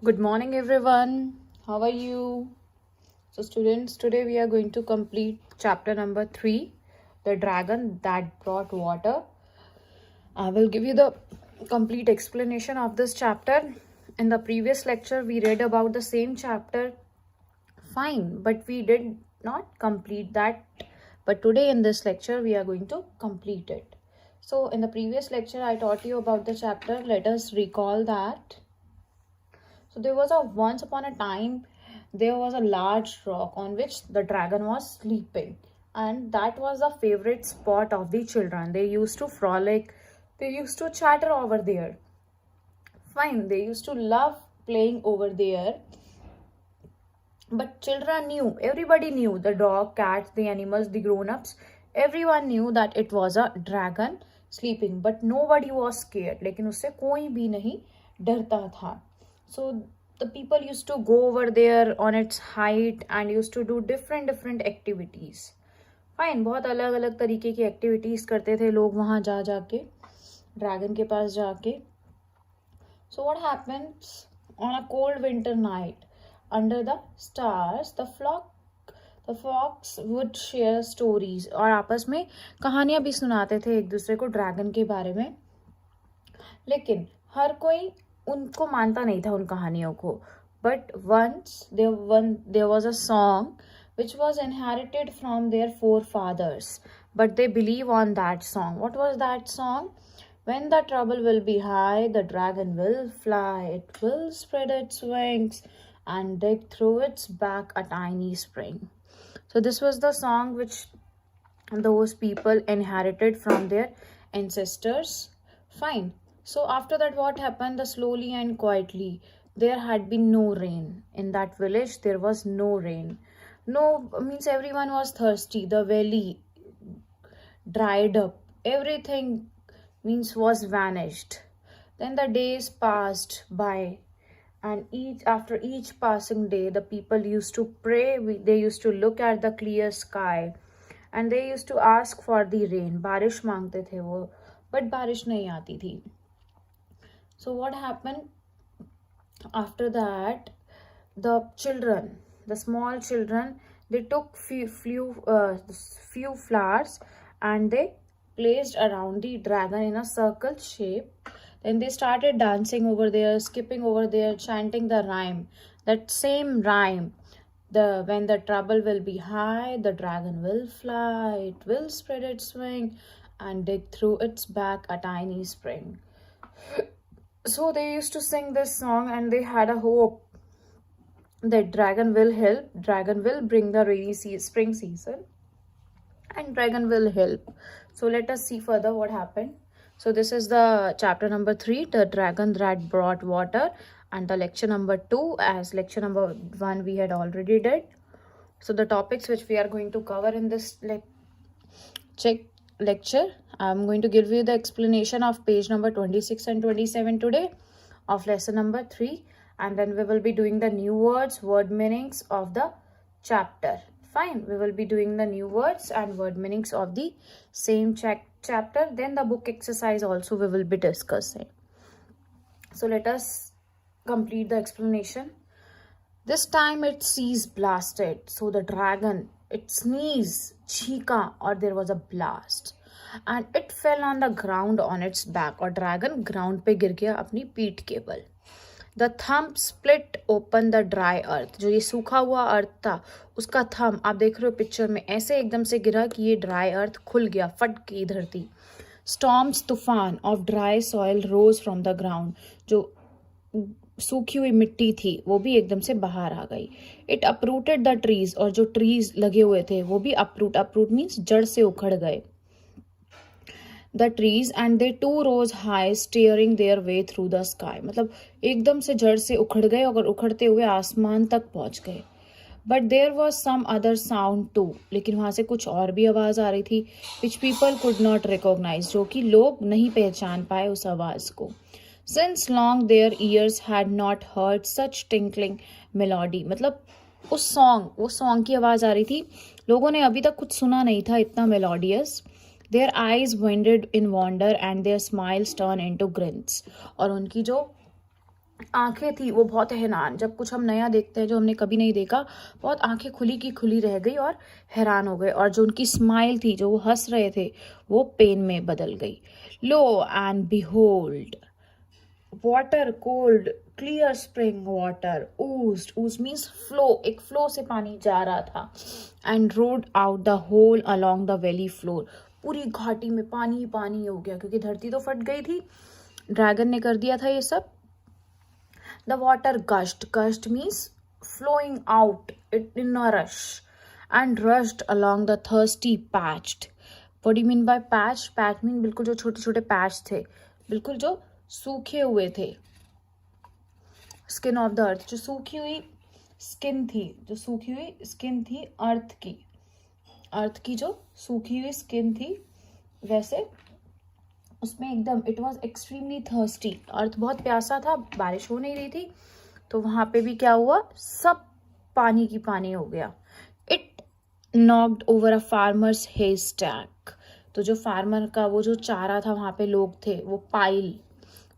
Good morning, everyone. How are you? So, students, today we are going to complete chapter number 3, The Dragon That Brought Water. I will give you the complete explanation of this chapter. In the previous lecture, we read about the same chapter. Fine, but we did not complete that. But today in this lecture, we are going to complete it. So, in the previous lecture, I taught you about the chapter. Let us recall that. So there was once upon a time, there was a large rock on which the dragon was sleeping, and that was the favorite spot of the children. They used to frolic, they used to chatter over there. Fine, they used to love playing over there. But children knew, everybody knew, the dog, cats, the animals, the grown-ups, everyone knew that it was a dragon sleeping. But nobody was scared. लेकिन उससे कोई भी नहीं डरता था. So the people used to go over there on its height and used to do different activities. Fine, बहुत अलग अलग तरीके की activities करते थे लोग वहाँ जा जाके, dragon के पास जाके. So what happens on a cold winter night, under the stars, the fox would share stories, और आपस में कहानियां भी सुनाते थे एक दूसरे को ड्रैगन के बारे में. लेकिन हर कोई उनको मानता नहीं था उन कहानियों को. But once there was a song which was inherited from their forefathers, but they believe on that song. What was that song? When the trouble will be high, the dragon will fly. It will spread its wings and dig through its back a tiny spring. So this was the song which those people inherited from their ancestors. Fine. So after that, what happened? Slowly and quietly, there had been no rain. In that village, there was no rain. No, means everyone was thirsty. The valley dried up. Everything means was vanished. Then the days passed by, and after each passing day, the people used to pray. They used to look at the clear sky, and they used to ask for the rain. बारिश मांगते थे वो, but बारिश नहीं आती थी. So what happened after that? The small children, they took few flowers and they placed around the dragon in a circle shape. Then they started dancing over there, skipping over there, chanting the rhyme. That same rhyme. When the trouble will be high, the dragon will fly. It will spread its wing and dig through its back a tiny spring. So they used to sing this song, and they had a hope that dragon will help. Dragon will bring the spring season, and dragon will help. So let us see further what happened. So this is the chapter number 3, The Dragon That Brought Water, and the lecture number 2, as lecture number 1 we had already did. So the topics which we are going to cover in this lecture, I'm going to give you the explanation of page number 26 and 27 today of lesson number 3, and then we will be doing the new words, word meanings of the chapter. Fine, we will be doing the new words and word meanings of the same chapter. Then the book exercise also we will be discussing. So let us complete the explanation. This time its seas blasted, so the dragon, it sneezed, chika, or there was a blast, and it fell on the ground on its back, और dragon ground पे गिर गया अपनी पीठ के बल. The thumb split open the dry earth. जो ये सूखा हुआ अर्थ था, उसका थंब आप देख रहे हो पिक्चर में, ऐसे एकदम से गिरा कि ये ड्राई अर्थ खुल गया, फट गई धरती. Storms, तूफान of dry soil rose from the ground. जो सूखी हुई मिट्टी थी वो भी एकदम से बाहर आ गई. इट अपरूटेड द ट्रीज, और जो ट्रीज लगे हुए थे वो भी अपरूट मीन्स जड़ से उखड़ गए. The trees and they too rose high steering their way through the sky. मतलब एकदम से जड़ से उखड़ गए और उखड़ते हुए आसमान तक पहुंच गए. But there was some other sound too, लेकिन वहां से कुछ और भी आवाज आ रही थी, which people could not recognise, जो कि लोग नहीं पहचान पाए उस आवाज को. Since long their ears had not heard such tinkling melody. मतलब वो सॉन्ग की आवाज आ रही थी, लोगों ने अभी तक कुछ सुना नहीं था इतना melodious. Their eyes wandered in wonder and their smiles turned into grins. और उनकी जो आंखें थी वो बहुत हैरान, जब कुछ हम नया देखते हैं जो हमने कभी नहीं देखा, बहुत आंखें खुली की खुली रह गई और हैरान हो गए। और जो उनकी स्माइल थी, जो वो हंस रहे थे, वो पेन में बदल गई। Lo and behold water, cold clear spring water oozed, ooze means flow, एक फ्लो से पानी जा रहा था, and rode out the whole along the valley floor, पूरी घाटी में पानी ही पानी हो गया क्योंकि धरती तो फट गई थी, ड्रैगन ने कर दिया था ये सब। The water gushed, gushed means flowing out it in a rush, and rushed along the thirsty patched. What do you mean by patch? Patch mean बिल्कुल जो छोटे छोटे पैच थे, बिल्कुल जो सूखे हुए थे, स्किन ऑफ द अर्थ, जो सूखी हुई स्किन थी, जो सूखी हुई स्किन थी अर्थ की, अर्थ की जो सूखी हुई स्किन थी, वैसे उसमें एकदम इट वॉज एक्सट्रीमली थर्स्टी, अर्थ बहुत प्यासा था, बारिश हो नहीं रही थी, तो वहां पे भी क्या हुआ, सब पानी की पानी हो गया। It knocked over a farmer's haystack, तो जो फार्मर का वो जो चारा था, वहां पे लोग थे, वो पाइल,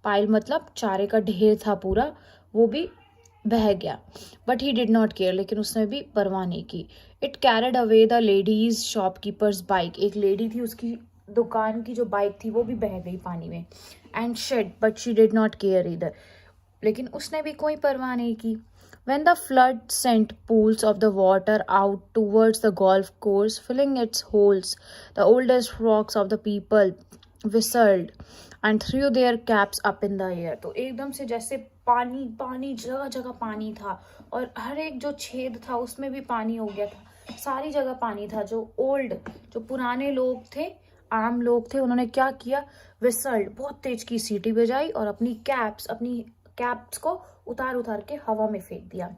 पाइल मतलब चारे का ढेर था पूरा, वो भी बह गया। But he did not care, लेकिन उसने भी परवाह नहीं की। It carried away the ladies shopkeepers bike, एक लेडी थी, उसकी दुकान की जो बाइक थी वो भी बह गई पानी में। And shed, but she did not care either, लेकिन उसने भी कोई परवाह नहीं की। When the flood sent pools of the water out towards the golf course, filling its holes, the oldest frogs of the people whistled and threw their caps up in the air. तो एकदम से जैसे पानी पानी, जगह जगह पानी था, और हर एक जो छेद था उसमें भी पानी हो गया था, सारी जगह पानी था। जो ओल्ड, जो पुराने लोग थे, आम लोग थे, उन्होंने क्या किया, विसल्ड, बहुत तेज की सीटी बजाई और अपनी कैप्स को उतार उतार के हवा में फेंक दिया।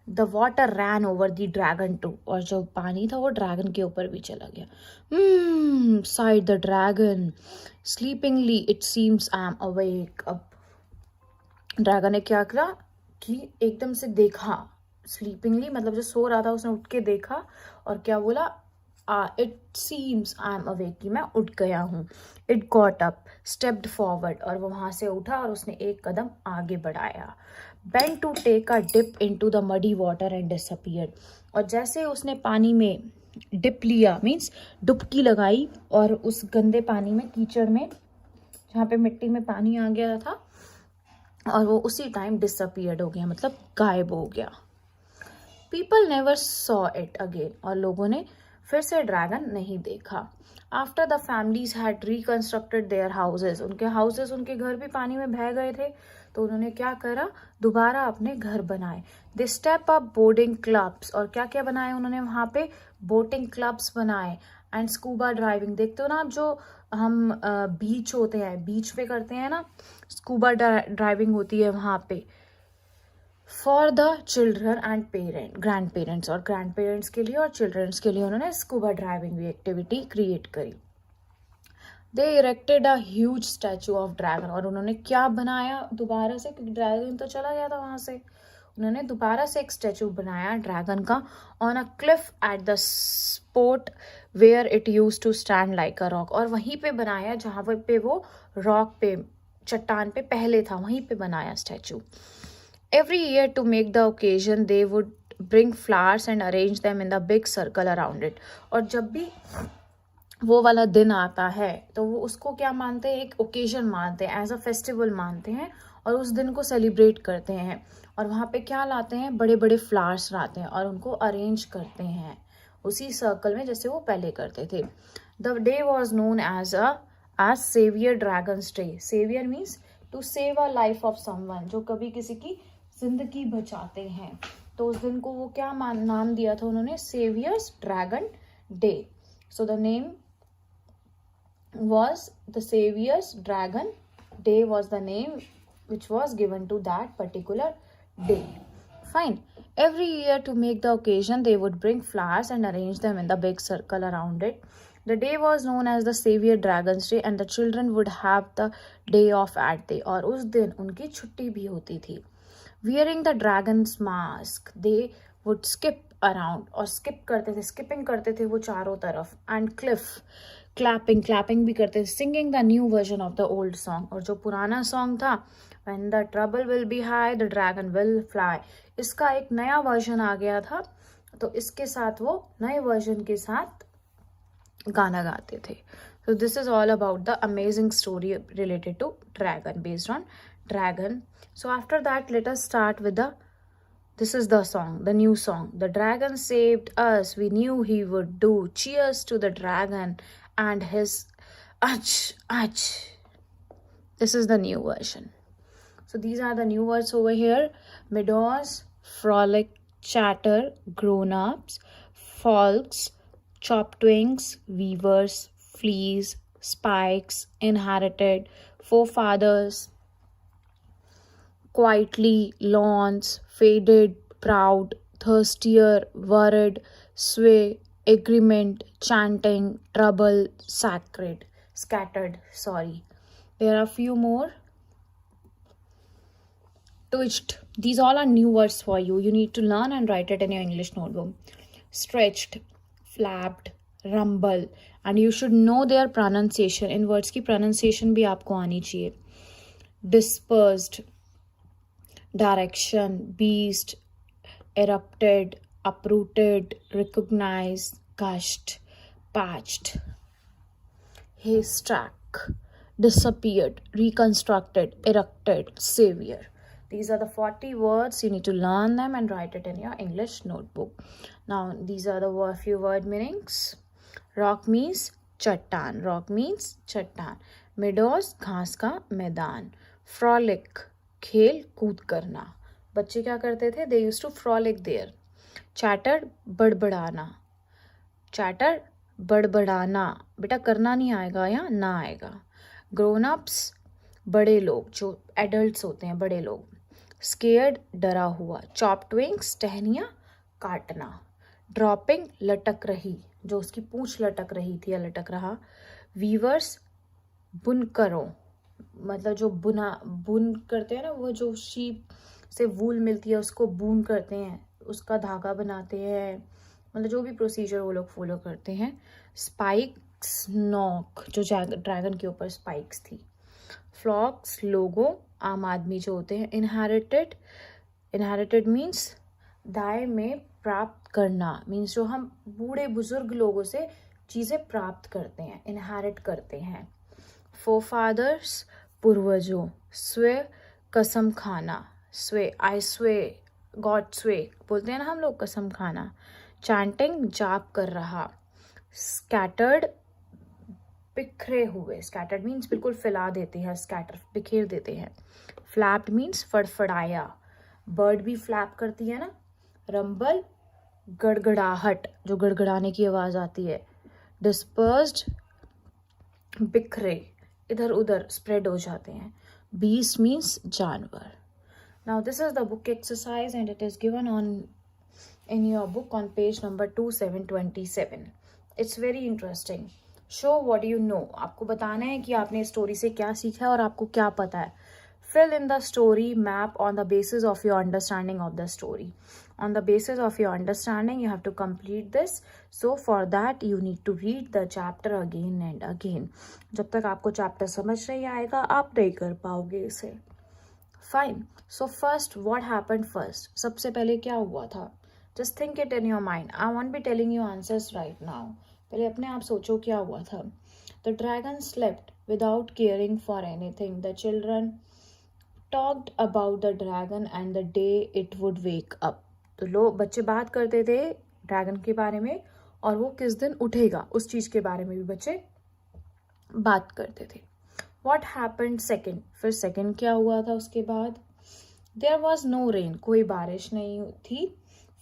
The water ran over the dragon too, और जो पानी था वो ड्रैगन के ऊपर भी चला गया। Side the dragon sleepingly, it seems I am awake. अब ड्रैगन ने क्या किया कि एकदम से देखा, स्लीपिंगली मतलब जो सो रहा था उसने उठ के देखा और क्या बोला, it seems I am awake, कि मैं उठ गया हूँ। It got up, stepped forward, और वो वहां से उठा और उसने एक कदम आगे बढ़ाया। Bent to take a dip into the muddy water and disappeared, और जैसे उसने पानी में डिप लिया, मीन्स डुबकी लगाई, और उस गंदे पानी में, कीचड़ में, जहाँ पे मिट्टी में पानी आ गया था, और वो उसी टाइम डिसअपीयर्ड हो गया, मतलब गायब हो गया। People never saw it again, और लोगों ने फिर से ड्रैगन नहीं देखा। After the families had reconstructed their houses, उनके हाउसेज, उनके घर भी पानी में बह गए थे, तो उन्होंने क्या करा, दोबारा अपने घर बनाए। दे स्टेप अप बोटिंग क्लब्स, और क्या क्या बनाए उन्होंने वहां पे, बोटिंग क्लब्स बनाए। एंड स्कूबा ड्राइविंग, देखते हो ना आप जो हम बीच होते हैं, बीच पे करते हैं ना, स्कूबा ड्राइविंग होती है वहां पे, for the children and grandparents, और ग्रैंड पेरेंट्स के लिए और चिल्ड्रंस के लिए उन्होंने स्कूबा ड्राइविंग भी एक्टिविटी क्रिएट करी। They erected a huge statue of dragon, और उन्होंने क्या बनाया दोबारा से, क्योंकि ड्रैगन तो चला गया था वहां से, उन्होंने दोबारा से एक स्टैचू बनाया ड्रैगन का, on a cliff at the spot where it use to stand like a rock, और वहीं पे बनाया जहां पे वो रॉक पे, चट्टान पे पहले था, वहीं पे बनाया statue. Every year to make the occasion, they would bring flowers and arrange them in the big circle around it. और जब भी वो वाला दिन आता है तो वो उसको क्या मानते हैं, एक ओकेजन मानते हैं, एज अ फेस्टिवल मानते हैं, और उस दिन को सेलिब्रेट करते हैं। और वहाँ पे क्या लाते हैं, बड़े बड़े फ्लावर्स लाते हैं और उनको अरेंज करते हैं उसी सर्कल में जैसे वो पहले करते थे। The day was known as saviour dragon's day. Saviour means to save a life of someone, जो कभी किसी की जिंदगी बचाते हैं, तो उस दिन को वो क्या नाम दिया था उन्होंने, saviours dragon day. So the name was the Savior's Dragon Day, was the name which was given to that particular day. Fine. Every year to make the occasion, they would bring flowers and arrange them in the big circle around it. The day was known as the Savior Dragon's Day, and the children would have the day off at day. और उस दिन उनकी छुट्टी भी होती थी। Wearing the dragon's mask, they would skip around, और skip करते थे, skipping करते थे वो चारों तरफ, and cliff, clapping भी करते थे, singing the new version of the old song, और जो पुराना सॉन्ग था when the trouble will be high the dragon will fly. इसका एक नया वर्जन आ गया था, तो इसके साथ वो नए वर्जन के साथ गाना गाते थे. So this is all about the amazing story related to dragon, based on dragon. So after that, let us start with this is the song, the new song. The dragon saved us, we knew he would do. Cheers to the dragon and his ach, ach. This is the new version. So these are the new words over here. Meadows, frolic, chatter, grown-ups, folks, chopped wings, weavers, fleas, spikes, inherited, forefathers, quietly, lawns, faded, proud, thirstier, worried, sway, agreement, chanting, trouble, sacred, scattered, sorry. There are a few more. Twitched. These all are new words for you. You need to learn and write it in your English notebook. Stretched, flapped, rumble. And you should know their pronunciation. In words की pronunciation भी आपको आनी चाहिए. Dispersed, direction, beast, erupted, uprooted, recognized, gushed, patched, haystack, disappeared, reconstructed, erected, savior. These are the 40 words. You need to learn them and write it in your English notebook. Now, these are the few word meanings. Rock means chattan. Rock means chattan. Meadows, घास का मैदान. Frolic, खेल कूद करना. बच्चे क्या करते थे? They used to frolic there. Chatter, बड़बड़ाना. Chatter, बड़बड़ाना. बेटा करना नहीं आएगा या ना आएगा. Grown ups, बड़े लोग जो adults होते हैं, बड़े लोग. Scared, डरा हुआ. Chopped wings, टहनियाँ काटना. Dropping, लटक रही, जो उसकी पूंछ लटक रही थी या लटक रहा. Weavers, बुनकरों, मतलब जो बुन करते हैं ना, वो जो शीप से वूल मिलती है उसको बून करते हैं, उसका धागा बनाते हैं, मतलब जो भी प्रोसीजर वो लोग फॉलो करते हैं. स्पाइक्स, नॉक, जो ड्रैगन के ऊपर स्पाइक्स थी. फ्लॉक्स, लोगों, आम आदमी जो होते हैं. इनहेरिटेड मीन्स दाय में प्राप्त करना, मीन्स जो हम बूढ़े बुजुर्ग लोगों से चीज़ें प्राप्त करते हैं, इनहेरिट करते हैं. फोरफादर्स, पूर्वजों. स्वे, कसम खाना. स्वे, आई स्वे, गॉड स्वे बोलते हैं ना हम लोग, कसम खाना. चैंटिंग, जाप कर रहा. स्कैटर्ड, बिखरे हुए. स्कैटर्ड मीन्स बिल्कुल फैला देते हैं, स्कैटर बिखेर देते हैं. फ्लैप्ड मीन्स फड़फड़ाया. बर्ड भी फ्लैप करती है ना. रंबल, गड़गड़ाहट, जो गड़गड़ाने की आवाज आती है. डिस्पर्स्ड, बिखरे, इधर उधर स्प्रेड हो जाते हैं. बीस्ट मीन्स जानवर. Now this is the book exercise and it is given on in your book on page number 2727. It's very interesting. Show what you know. आपको बताना है कि आपने स्टोरी से क्या सीखा है और आपको क्या पता है. Fill in the story map on the basis of your understanding of the story. On the basis of your understanding, you have to complete this. So for that, you need to read the chapter again and again. जब तक आपको chapter समझ नहीं आएगा, आप नहीं कर पाओगे इसे. Fine. So first, what happened first? सबसे पहले क्या हुआ था? Just think it in your mind. I won't be telling you answers right now. पहले अपने आप सोचो क्या हुआ था. The dragon slept without caring for anything. The children talked about the dragon and the day it would wake up. तो लोग बच्चे बात करते थे ड्रैगन के बारे में और वो किस दिन उठेगा उस चीज़ के बारे में भी बच्चे बात करते थे. What happened second? फिर second क्या हुआ था उसके बाद? There was no rain. कोई बारिश नहीं थी.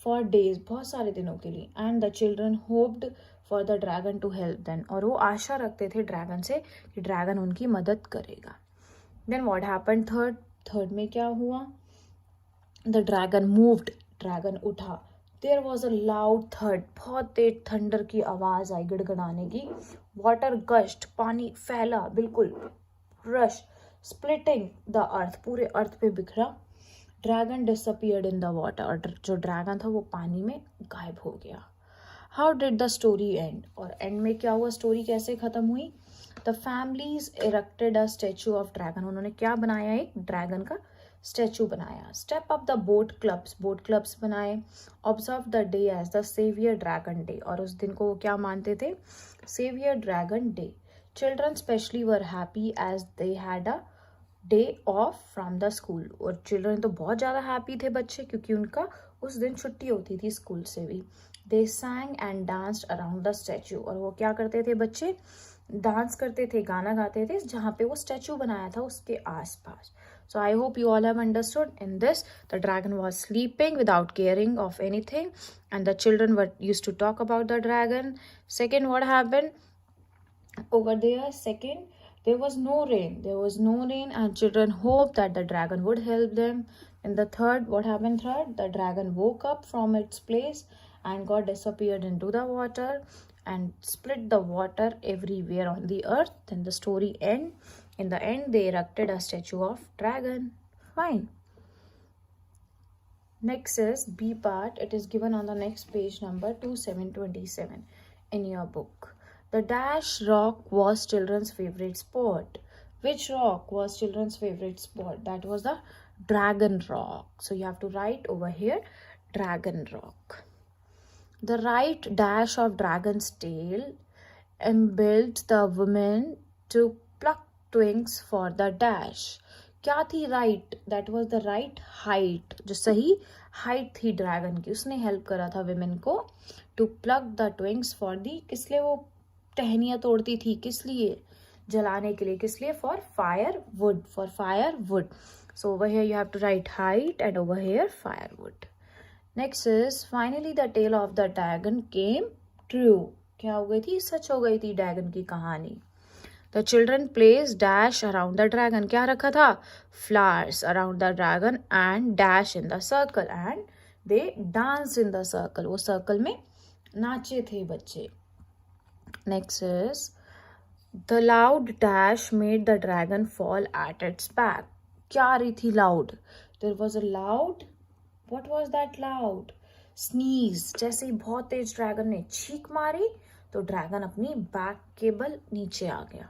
For days, बहुत सारे दिनों के लिए. And the children hoped for the dragon to help them. और वो आशा रखते थे ड्रैगन से कि ड्रैगन उनकी मदद करेगा. Then what happened third? Third में क्या हुआ? The dragon moved. ड्रैगन उठा. There was a loud thud. बहुत तेज थंडर की आवाज आई, गड़गड़ाने की. Water gushed. पानी फैला बिल्कुल. Rush. Splitting the earth. पूरे अर्थ पे बिखरा. Dragon disappeared in the water. और जो ड्रैगन था वो पानी में गायब हो गया. How did the story end, और एंड में क्या हुआ, स्टोरी कैसे खत्म हुई. The families erected a statue of dragon, उन्होंने क्या बनाया, एक ड्रैगन का स्टैचू बनाया. Step up the boat clubs बनाए. Observe the day as the saviour dragon day, और उस दिन को वो क्या मानते थे, saviour dragon day. Children specially were happy as they had a day off from the school, और चिल्ड्रन तो बहुत ज़्यादा हैप्पी थे बच्चे, क्योंकि उनका उस दिन छुट्टी होती थी स्कूल से भी. दे sang and danced around the statue, और वो क्या करते थे बच्चे, डांस करते थे, गाना गाते थे जहाँ पे वो स्टैचू बनाया था उसके आसपास. So I hope you all have understood. In this, the dragon was sleeping without caring of anything, and the children were used to talk about the dragon. Second, what happened over there? Second, there was no rain, and children hoped that the dragon would help them. And the third, what happened? Third, the dragon woke up from its place and got disappeared into the water and split the water everywhere on the earth. Then the story end. In the end, they erected a statue of dragon. Fine. Next is B part. It is given on the next page, number 2727 in your book. The dash rock was children's favorite sport. Which rock was children's favorite sport? That was the dragon rock. So you have to write over here, dragon rock. The right dash of dragon's tail impelled the women to pluck twigs for the dash. क्या थी right? That was the right height. जो सही height थी dragon की, उसने help करा था women को to pluck the twigs for the, किस लिए वो टहनियाँ तोड़ती थी, किस लिए, जलाने के लिए, किस लिए, for firewood. So over here you have to write height and over here firewood. Next is finally the tale of the dragon came true. क्या हो गई थी, सच हो गई थी ड्रैगन की कहानी. The children placed dash around the dragon. क्या रखा था, flowers around the dragon and dash in the circle, and they danced in the circle. वो circle में नाचे थे बच्चे. Next is the loud dash made the dragon fall at its back. क्या आ रही थी loud? There was a loud, what was that loud? Sneeze. जैसे ही बहुत तेज ड्रैगन ने छींक मारी तो ड्रैगन अपनी बैक के बल नीचे आ गया.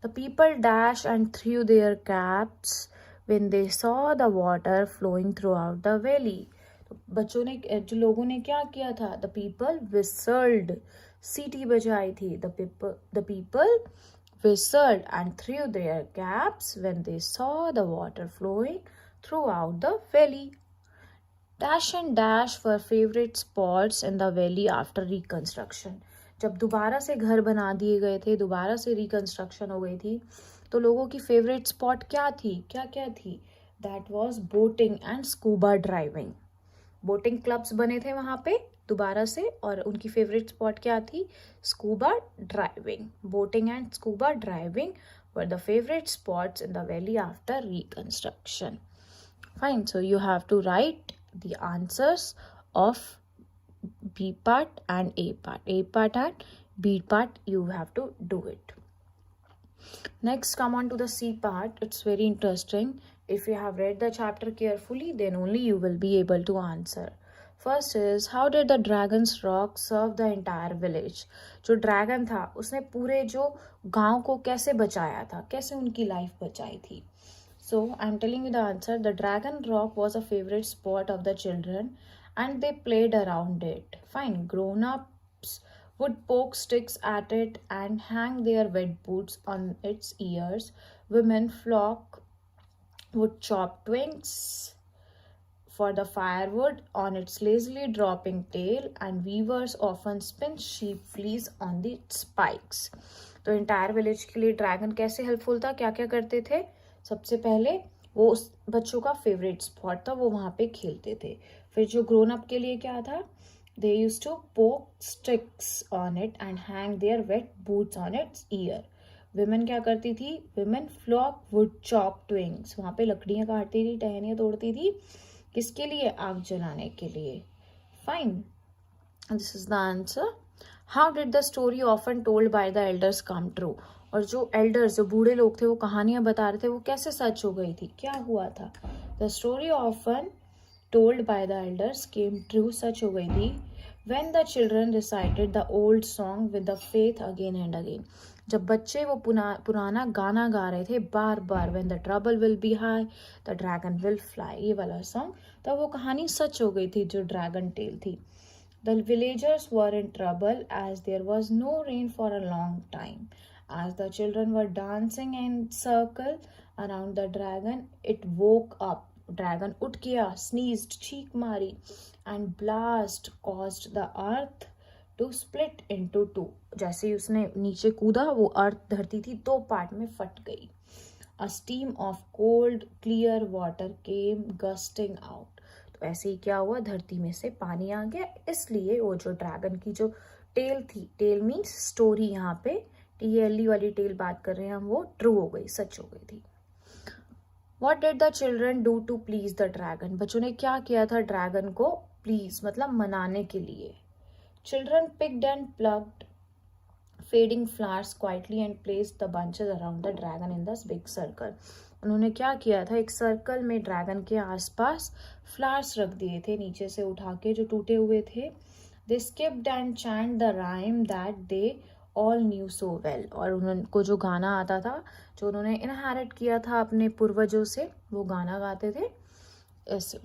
The people dashed and threw their caps when they saw the water flowing throughout the valley. तो बच्चों ने, जो लोगों ने क्या किया था, the people whistled, सीटी बजाई थी. The people whistled and threw their caps when they saw the water flowing throughout the valley. Dash and dash were favorite spots in the valley after reconstruction. जब दोबारा से घर बना दिए गए थे, दोबारा से रिकंस्ट्रक्शन हो गई थी, तो लोगों की फेवरेट स्पॉट क्या थी, क्या क्या थी, that was boating and scuba driving. Boating clubs बने थे वहाँ पे दोबारा से, और उनकी फेवरेट स्पॉट क्या थी, scuba driving. Boating and scuba driving were the favourite spots in the valley after reconstruction. Fine. So you have to write the answers of B part and A part. A part and B part, you have to do it. Next, come on to the C part. It's very interesting. If you have read the chapter carefully, then only you will be able to answer. First is, how did the dragon's rock serve the entire village? जो dragon था उसने पूरे जो गांव को कैसे बचाया था, कैसे उनकी लाइफ बचाई थी. So I'm telling you the answer. The dragon rock was a favorite spot of the children and they played around it. Fine. Grown-ups would poke sticks at it and hang their wet boots on its ears. Women flock would chop twigs for the firewood on its lazily dropping tail, and weavers often spin sheep fleece on the spikes. तो entire village के लिए dragon कैसे helpful था, क्या क्या करते थे. सबसे पहले वो उस बच्चों का फेवरेट स्पॉट था, वो वहाँ पे खेलते थे. फिर जो ग्रोन अप के लिए क्या था, they used to poke sticks on it and hang their wet boots on its ear. Women क्या करती थी, women flock wood chop twigs, वहाँ पे लकड़ियाँ काटती थी, टहनियाँ तोड़ती थी, किसके लिए, आग जलाने के लिए. Fine. This is the answer. How did the story often told by the elders come true? और जो एल्डर्स, जो बूढ़े लोग थे, वो कहानियां बता रहे थे, वो कैसे सच हो गई थी, क्या हुआ था. The story often told by the elders came true, सच हो गई थी. When the children recited the old song with the faith again and again. जब बच्चे वो पुराना गाना गा रहे थे बार बार, when the trouble will be high, the dragon will fly, ये वाला सॉन्ग, तब वो कहानी सच हो गई थी जो ड्रैगन टेल थी. The villagers were in trouble as there was no rain for a long time. As the children were dancing in circle around the dragon, it woke up. Dragon उठ गया, sneezed, छींक मारी, and blast caused the earth to split into two. जैसे ही उसने नीचे कूदा, वो अर्थ धरती थी दो पार्ट में फट गई. A stream of cold, clear water came gusting out. तो ऐसे ही क्या हुआ, धरती में से पानी आ गया, इसलिए वो जो ड्रैगन की जो टेल थी, टेल मीन्स स्टोरी, यहाँ पे TLE वाली टेल बात कर रहे हैं हम, वो ट्रू हो गई, सच हो गई थी. What did the children do to please the dragon? बच्चों ने क्या किया था ड्रैगन को प्लीज मतलब मनाने के लिए. Children picked and plucked fading flowers quietly and placed the bunches around the dragon in this big circle. उन्होंने क्या किया था, एक सर्कल में ड्रैगन के आसपास फ्लावर्स रख दिए थे, नीचे से उठा के जो टूटे हुए थे. They skipped and chanted the rhyme that they all knew so well. और उनको जो गाना आता था, जो उन्होंने इनहेरिट किया था अपने पूर्वजों से, वो गाना गाते थे ऐसे.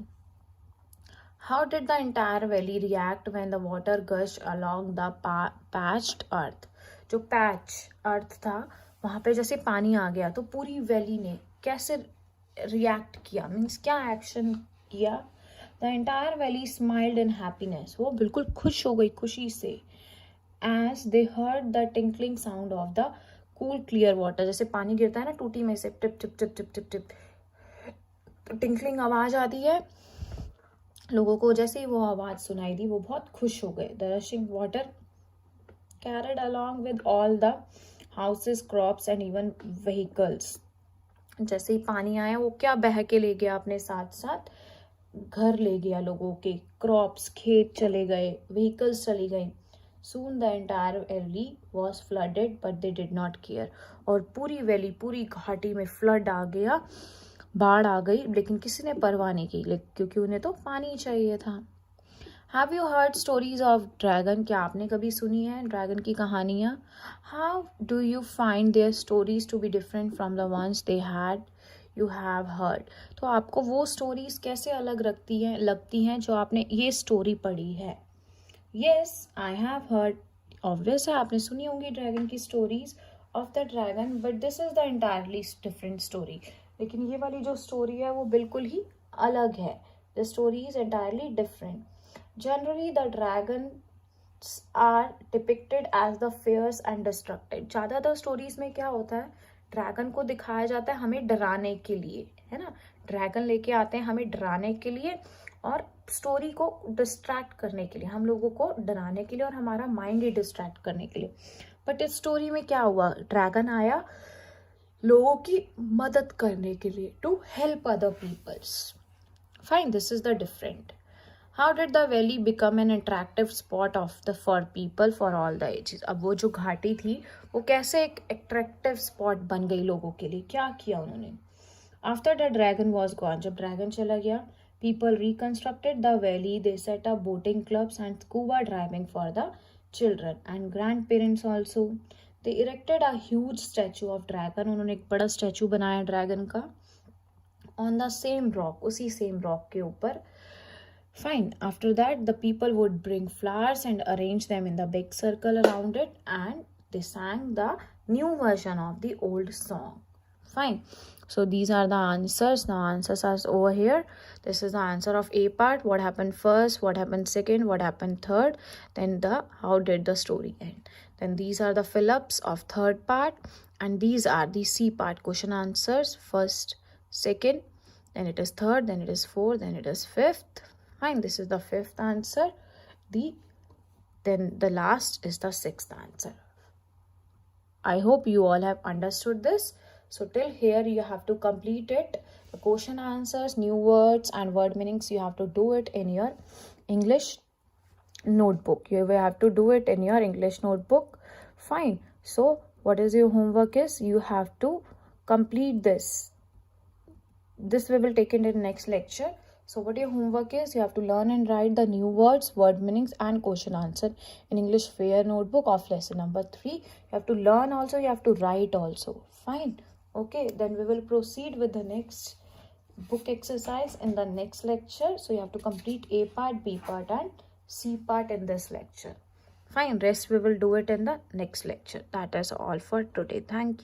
How did the entire valley react when the water gushed along the patched earth? जो पैच अर्थ था वहाँ पे जैसे पानी आ गया तो पूरी वैली ने कैसे रिएक्ट किया, मीन्स क्या एक्शन किया. The entire valley smiled in happiness. वो बिल्कुल खुश हो गई खुशी से. As they heard the tinkling sound of the cool clear water. जैसे पानी गिरता है ना टूटी में से, tip tip tip tip tip tip, तो टिंकलिंग आवाज आती है. लोगों को जैसे ही वो आवाज सुनाई दी, वो बहुत खुश हो गए. The rushing water carried along with all the houses, crops and even vehicles. जैसे ही पानी आया, वो क्या बह के ले गया अपने साथ साथ, घर ले गया लोगों के, क्रॉप्स खेत चले गए, व्हीकल्स चली गई. Soon the entire valley was flooded, but they did not care. और पूरी वैली, पूरी घाटी में फ्लड आ गया, बाढ़ आ गई, लेकिन किसी ने परवाह नहीं की, क्योंकि उन्हें तो पानी चाहिए था. Have you heard stories of dragon? क्या आपने कभी सुनी है ड्रैगन की कहानियाँ? How do you find their stories to be different from the ones you have heard? तो आपको वो स्टोरीज कैसे अलग लगती हैं जो आपने ये स्टोरी पढ़ी है. Yes, I have heard. Obvious है, आपने सुनी होंगी ड्रैगन की stories of the dragon, but this is the entirely different story. लेकिन ये वाली जो स्टोरी है वो बिल्कुल ही अलग है. The story is entirely different. Generally, the dragons are depicted as the fierce and destructive. ज़्यादातर स्टोरीज में क्या होता है, ड्रैगन को दिखाया जाता है हमें डराने के लिए, है ना. ड्रैगन लेके आते हैं हमें डराने के लिए और स्टोरी को डिस्ट्रैक्ट करने के लिए, हम लोगों को डराने के लिए और हमारा माइंड ही डिस्ट्रैक्ट करने के लिए. बट इस स्टोरी में क्या हुआ, ड्रैगन आया लोगों की मदद करने के लिए, to help other peoples. Fine, this is the different. How did the valley become an attractive spot for people for all the ages? अब वो जो घाटी थी वो कैसे एक attractive spot बन गई लोगों के लिए, क्या किया उन्होंने. After the dragon was gone, जब ड्रैगन चला गया, people reconstructed the valley. They set up boating clubs and scuba diving for the children and grandparents also. They erected a huge statue of dragon. उन्होंने एक बड़ा statue बनाया dragon का, on the same rock, उसी same rock के ऊपर. Fine. After that, the people would bring flowers and arrange them in the big circle around it, and they sang the new version of the old song. Fine. So these are the answers. The answers are over here. This is the answer of A part. What happened first? What happened second? What happened third? Then how did the story end? Then these are the fill-ups of third part, and these are the C part question answers. First, second, then it is third, then it is fourth, then it is fifth. Fine, this is the fifth answer. Then the last is the sixth answer. I hope you all have understood this. So till here you have to complete it. The question answers, new words and word meanings, you have to do it in your English notebook. You will have to do it in your English notebook. Fine. So what is your homework is, you have to complete this. This we will take in the next lecture. So what your homework is, you have to learn and write the new words, word meanings and question answer in English fair notebook of lesson number 3. You have to learn also, you have to write also. Fine. Okay, then we will proceed with the next book exercise in the next lecture. So you have to complete A part, B part and C part in this lecture. Fine, rest we will do it in the next lecture. That is all for today. Thank you.